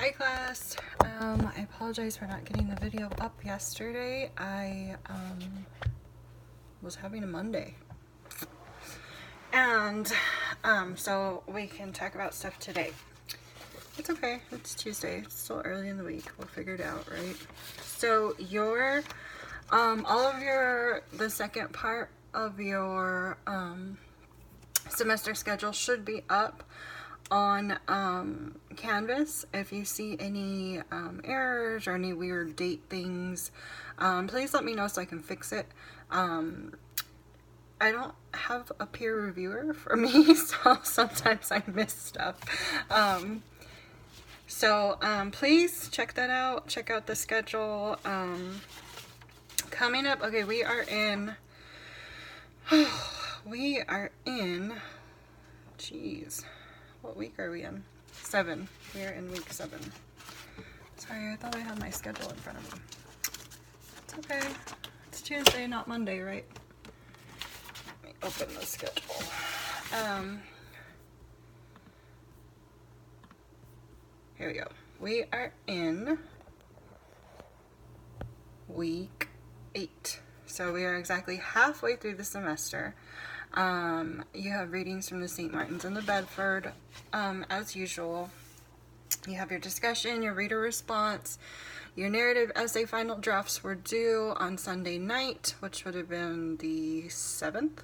Hi class. I apologize for not getting the video up yesterday. I was having a Monday. And so we can talk about stuff today. It's okay. It's Tuesday. It's still early in the week. We'll figure it out, right? So your all of the second part of your semester schedule should be up on Canvas. If you see any errors or any weird date things, please let me know so I can fix it. I don't have a peer reviewer for me, so sometimes I miss stuff. Please check that out. Check out the schedule. Coming up, okay, we are in, jeez, what week are we in? 7. We are in week 7. Sorry, I thought I had my schedule in front of me. It's okay. It's Tuesday, not Monday, right? Let me open the schedule. Here we go. We are in week 8. So we are exactly halfway through the semester. You have readings from the St. Martins and the Bedford, as usual. You have your discussion, your reader response. Your narrative essay final drafts were due on Sunday night, which would have been the 7th.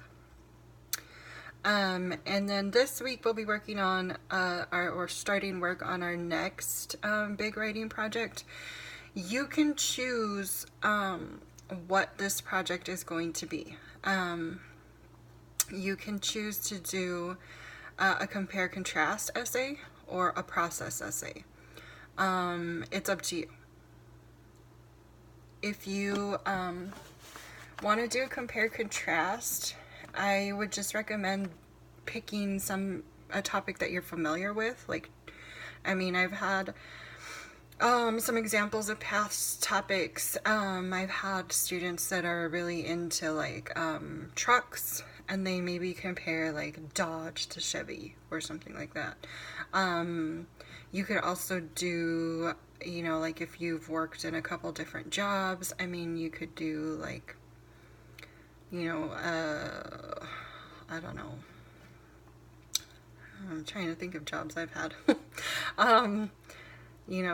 And then this week we'll be working on starting work on our next big writing project. You can choose what this project is going to be. You can choose to do a compare-contrast essay or a process essay. It's up to you. If you want to do a compare-contrast, I would just recommend picking a topic that you're familiar with. I've had some examples of past topics. I've had students that are really into trucks, and they maybe compare Dodge to Chevy or something like that. You could also do, if you've worked in a couple different jobs, you could do I don't know. I'm trying to think of jobs I've had.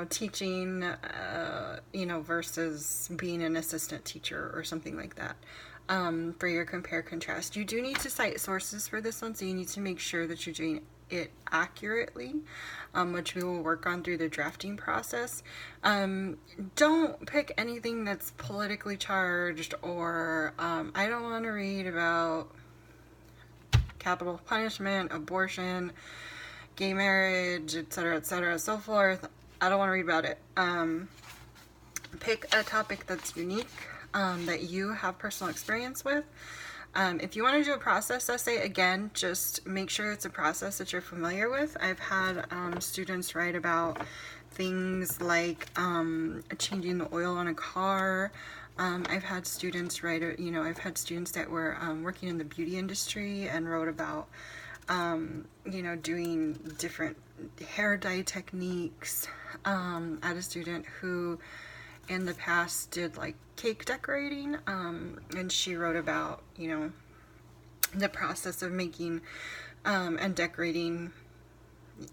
Teaching, versus being an assistant teacher or something like that. For your compare-contrast. You do need to cite sources for this one, so you need to make sure that you're doing it accurately, which we will work on through the drafting process. Don't pick anything that's politically charged or I don't want to read about capital punishment, abortion, gay marriage, etc., so forth. I don't want to read about it. Pick a topic that's unique, that you have personal experience with. If you want to do a process essay, again, just make sure it's a process that you're familiar with. I've had students write about things like changing the oil on a car. I've had students write, I've had students that were working in the beauty industry and wrote about, doing different hair dye techniques. I had a student who in the past did cake decorating, and she wrote about, the process of making and decorating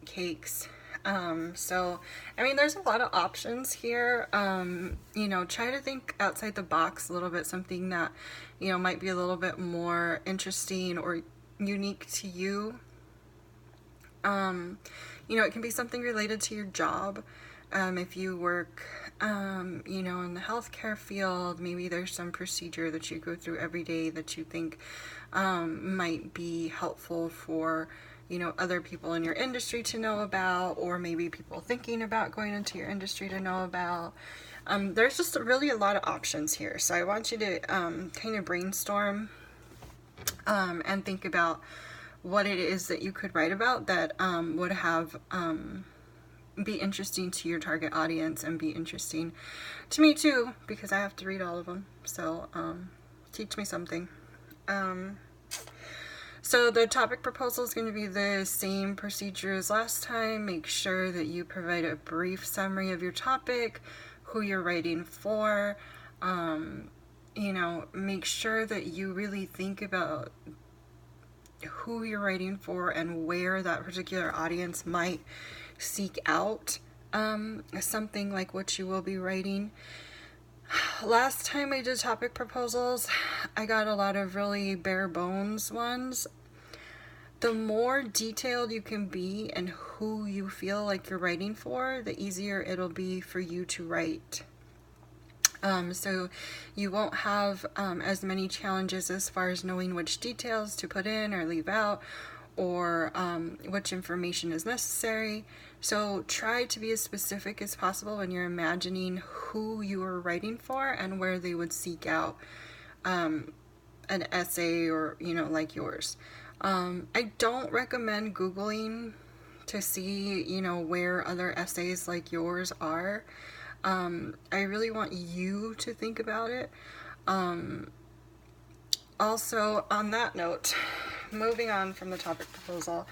cakes. There's a lot of options here. Try to think outside the box a little bit, something that, might be a little bit more interesting or unique to you. It can be something related to your job. If you work, in the healthcare field, maybe there's some procedure that you go through every day that you think might be helpful for, other people in your industry to know about, or maybe people thinking about going into your industry to know about. There's just really a lot of options here. So I want you to kind of brainstorm and think about what it is that you could write about that would have be interesting to your target audience and be interesting to me too, because I have to read all of them. So teach me something. So the topic proposal is going to be the same procedure as last time. Make sure that you provide a brief summary of your topic, who you're writing for. Make sure that you really think about who you're writing for and where that particular audience might seek out something like what you will be writing. Last time I did topic proposals, I got a lot of really bare bones ones. The more detailed you can be and who you feel like you're writing for, the easier it'll be for you to write. So you won't have as many challenges as far as knowing which details to put in or leave out, or which information is necessary. So try to be as specific as possible when you're imagining who you are writing for and where they would seek out an essay or, like yours. I don't recommend Googling to see, where other essays like yours are. I really want you to think about it. Also, on that note, moving on from the topic proposal,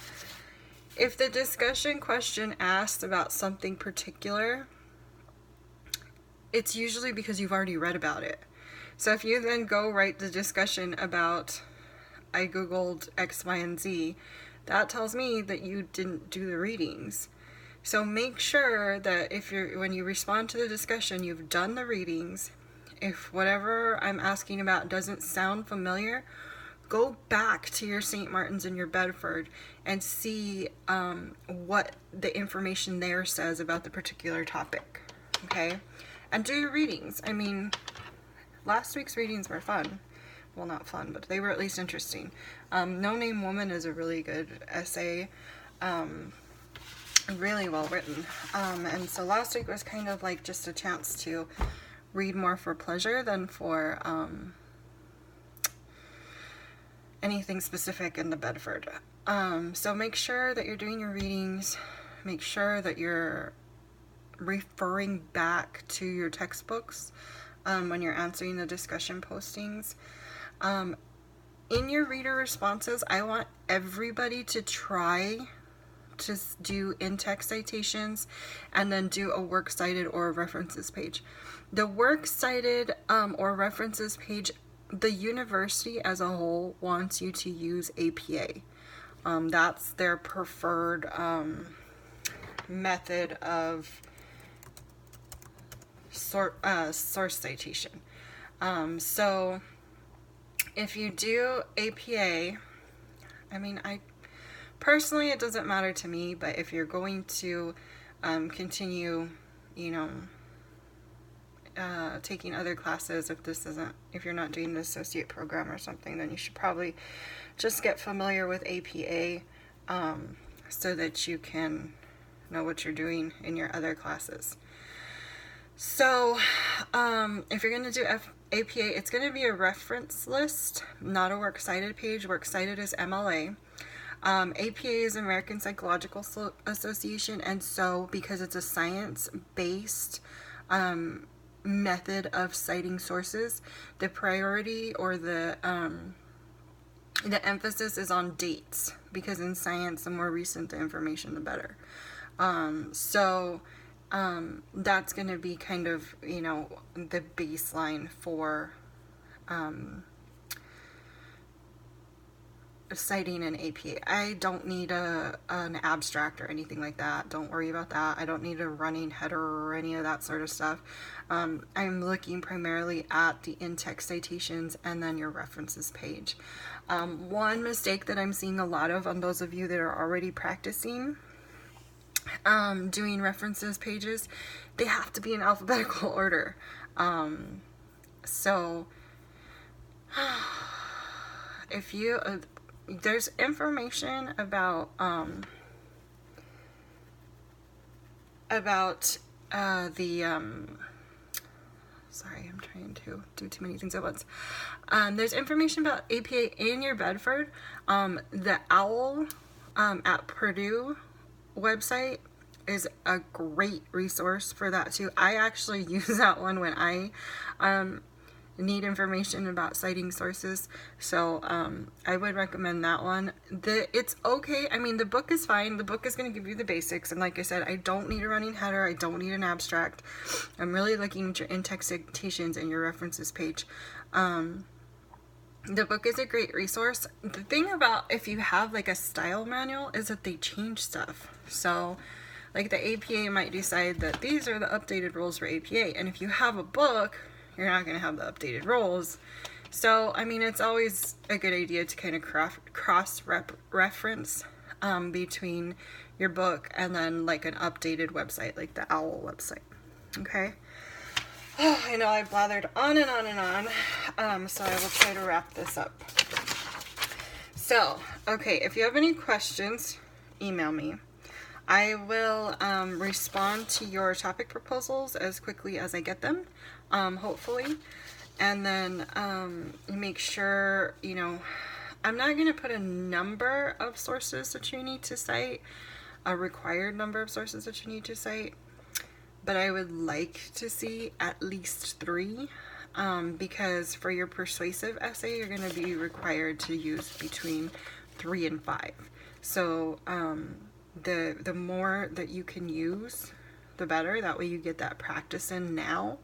if the discussion question asks about something particular, it's usually because you've already read about it. So if you then go write the discussion about, I Googled X, Y, and Z, that tells me that you didn't do the readings. So make sure that when you respond to the discussion, you've done the readings. If whatever I'm asking about doesn't sound familiar, go back to your St. Martin's and your Bedford and see what the information there says about the particular topic, okay? And do your readings. I mean, last week's readings were fun. Well, not fun, but they were at least interesting. No Name Woman is a really good essay. Really well written. And so last week was kind of like just a chance to read more for pleasure than for anything specific in the Bedford. So make sure that you're doing your readings. Make sure that you're referring back to your textbooks when you're answering the discussion postings. In your reader responses, I want everybody to try to do in-text citations and then do a works cited or a references page. The works cited or references page, the university as a whole wants you to use APA. That's their preferred method of source citation. So if you do APA, personally, it doesn't matter to me, but if you're going to continue, taking other classes, if you're not doing an associate program or something, then you should probably just get familiar with APA so that you can know what you're doing in your other classes. So if you're going to do APA, it's going to be a reference list, not a works cited page. Works cited is MLA. APA is American Psychological Association, and so because it's a science-based method of citing sources, the priority or the emphasis is on dates, because in science, the more recent the information, the better. That's going to be kind of, the baseline for citing an APA. I don't need an abstract or anything like that. Don't worry about that. I don't need a running header or any of that sort of stuff. I'm looking primarily at the in-text citations and then your references page. One mistake that I'm seeing a lot of on those of you that are already practicing doing references pages, they have to be in alphabetical order. If you there's information about sorry, I'm trying to do too many things at once. There's information about APA in your Bedford. The OWL at Purdue website is a great resource for that too. I actually use that one when I need information about citing sources. So I would recommend that one. It's okay. I mean, the book is fine. The book is going to give you the basics. And like I said, I don't need a running header. I don't need an abstract. I'm really looking at your in-text citations and your references page. The book is a great resource. The thing about if you have like a style manual is that they change stuff. So like the APA might decide that these are the updated rules for APA. And if you have a book, you're not going to have the updated rules. So, I mean, it's always a good idea to kind of cross-reference between your book and then like an updated website, like the OWL website. Okay? Oh, I know I blathered on and on and on, so I will try to wrap this up. So, okay, if you have any questions, email me. I will respond to your topic proposals as quickly as I get them, hopefully. And then make sure, you know, I'm not going to put a number of sources that you need to cite, a required number of sources that you need to cite, but I would like to see at least 3, because for your persuasive essay, you're going to be required to use between 3 and 5. So the more that you can use, the better. That way you get that practice in now,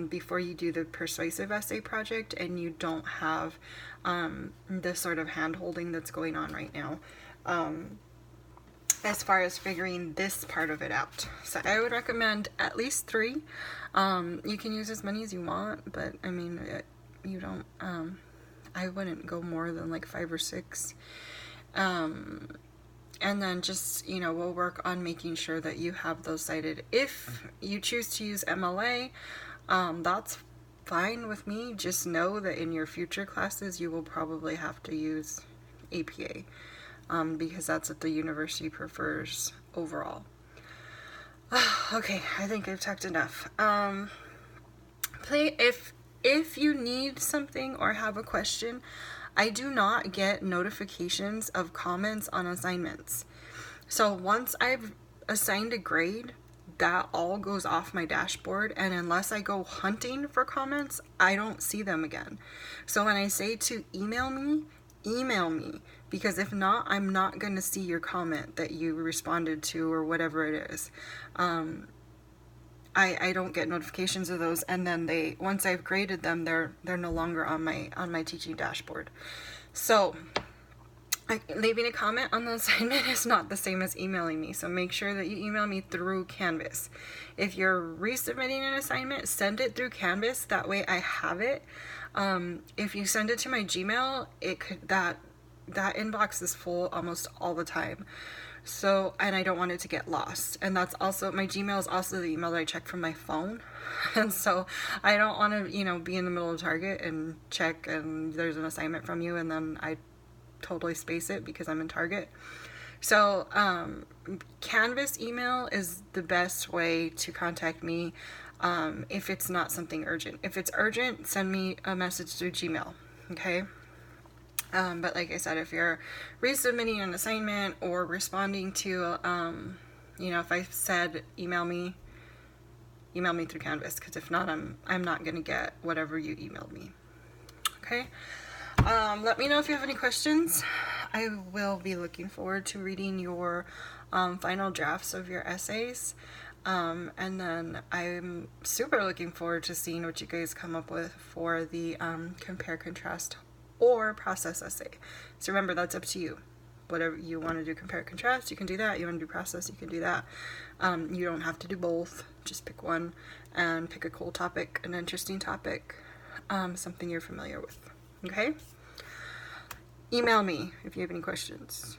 before you do the persuasive essay project, and you don't have the sort of hand-holding that's going on right now, as far as figuring this part of it out. So I would recommend at least 3. You can use as many as you want, but I mean, you don't, I wouldn't go more than like 5 or 6. And then just, you know, we'll work on making sure that you have those cited. If you choose to use MLA, that's fine with me. Just know that in your future classes, you will probably have to use APA, because that's what the university prefers overall. Okay, I think I've talked enough. If you need something or have a question, I do not get notifications of comments on assignments. So once I've assigned a grade, that all goes off my dashboard, and unless I go hunting for comments, I don't see them again. So when I say to email me, because if not, I'm not going to see your comment that you responded to or whatever it is. I don't get notifications of those, and then once I've graded them, they're no longer on my teaching dashboard. So leaving a comment on the assignment is not the same as emailing me, so make sure that you email me through Canvas. If you're resubmitting an assignment, send it through Canvas, that way I have it. If you send it to my Gmail, that inbox is full almost all the time. So, and I don't want it to get lost. And that's also, my Gmail is also the email that I check from my phone. And so I don't want to, you know, be in the middle of Target and check and there's an assignment from you and then I totally space it because I'm in Target. So Canvas email is the best way to contact me if it's not something urgent. If it's urgent, send me a message through Gmail, okay? But like I said, if you're resubmitting an assignment or responding to, you know, if I said email me through Canvas, because if not, I'm not going to get whatever you emailed me. Okay? Let me know if you have any questions. I will be looking forward to reading your final drafts of your essays. And then I'm super looking forward to seeing what you guys come up with for the compare, contrast, or process essay. So remember, that's up to you. Whatever you want to do, compare, contrast, you can do that. You want to do process, you can do that. You don't have to do both. Just pick one and pick a cool topic, an interesting topic, something you're familiar with. Okay? Email me if you have any questions.